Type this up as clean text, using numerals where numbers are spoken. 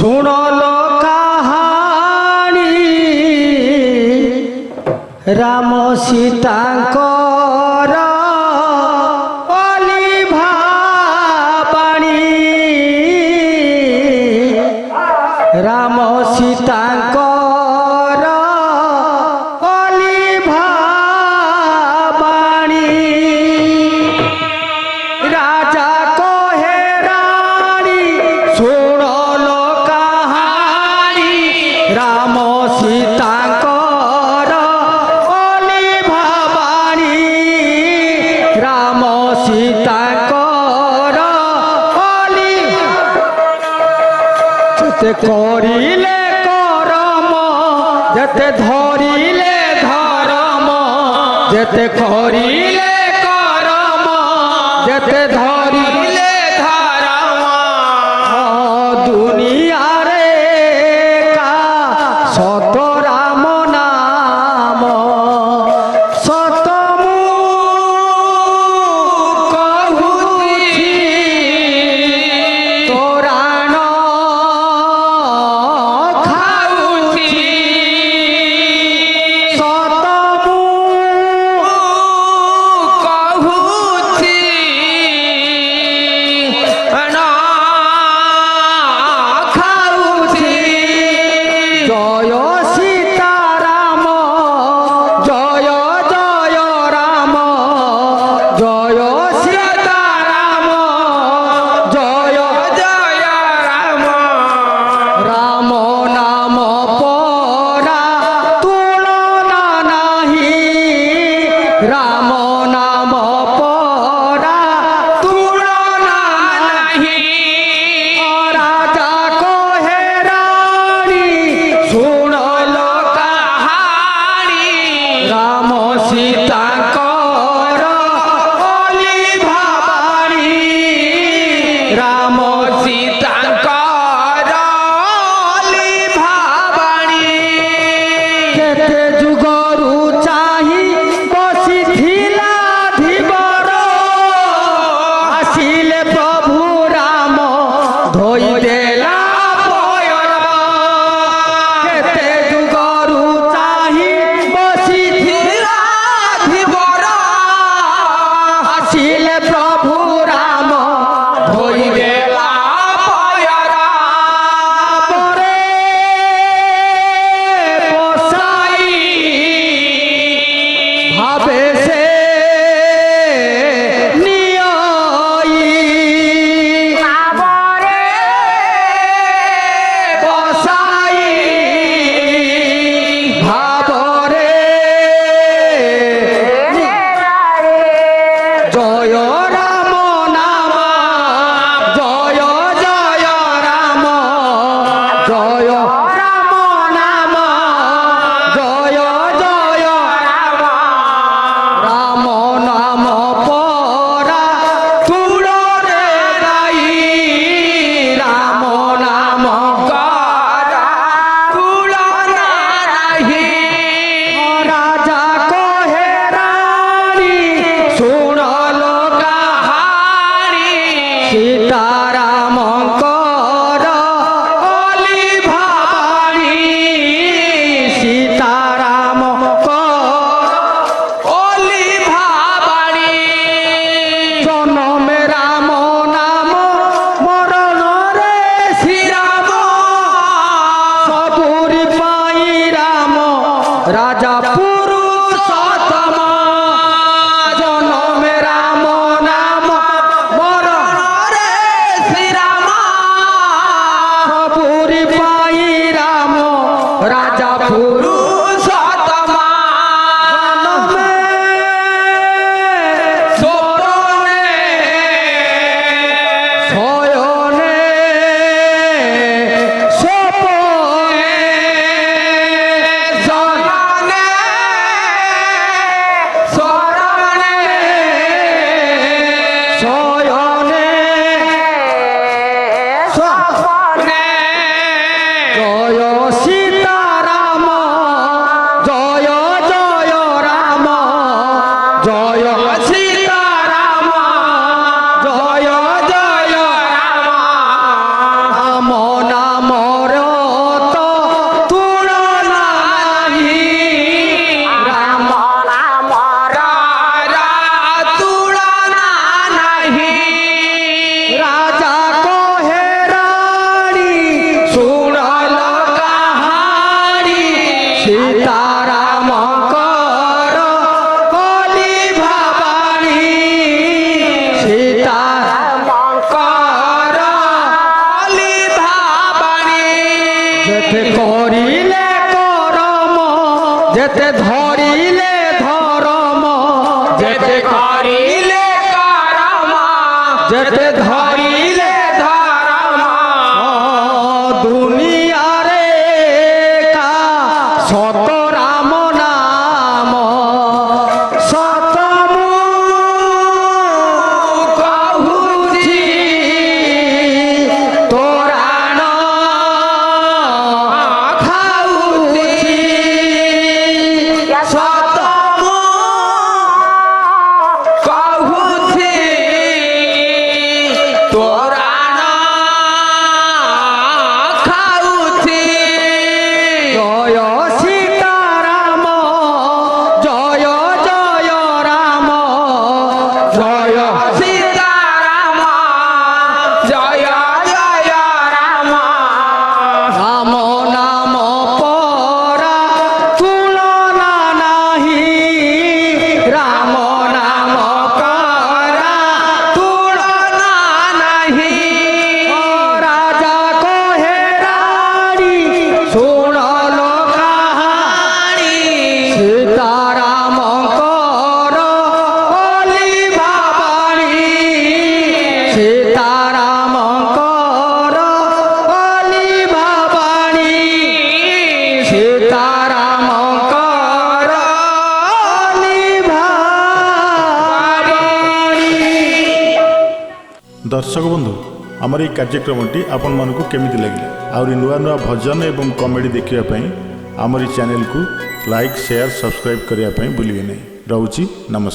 শুনলো কাহানি রাম সীতাঙ্কর অলিভা বাণী রাম সীতাঙ্কর অলিভা বাণী রাজা কহে রানী শুনলো কাহানি রাম সীতাঙ্কর অলিভা বাণী রাম সীতাঙ্কর অলিভা যেতে করিলে করম যেতে ধরিলে ধরম যেতে করিলে করম যেতে ধরিলে ধরম দুনিয়ারে কা সত রাম নাম সত মু কহুছি তোরাণ খাউছি সত মু কহুছি যেতে করিলে করম যেতে ধরিলে ধরম যেতে করিলে করম যেতে ধরিলে ধরম দুনিয়ারে কা সত রাম নাম সত কহুছি তোরাণ খাউছি সত কহুছি তোরাণ খাউছি জয় সীতারাম জয় জয় রাম জয় সীতারাম জয় জয় রাম রাম নাম পরা তুলনা নাহি রাম নাম পরা তুলনা নাহি রাজা কহে রানী শুনল কাহানি সীতারাম কর অলি ভাবানী সীতারাম কর অলি ভাবানী সীতারাম কর অলি ভাবানী। दर्शक बंधु आमर ये कार्यक्रमटी आपण मानकु केमिति लागिला आउरी नुआ नुआ भजन एवं कॉमेडी देखिया पई आमर चैनल को लाइक शेयर सब्सक्राइब करिया पई भूलिए नहीं। रहूची नमस्कार।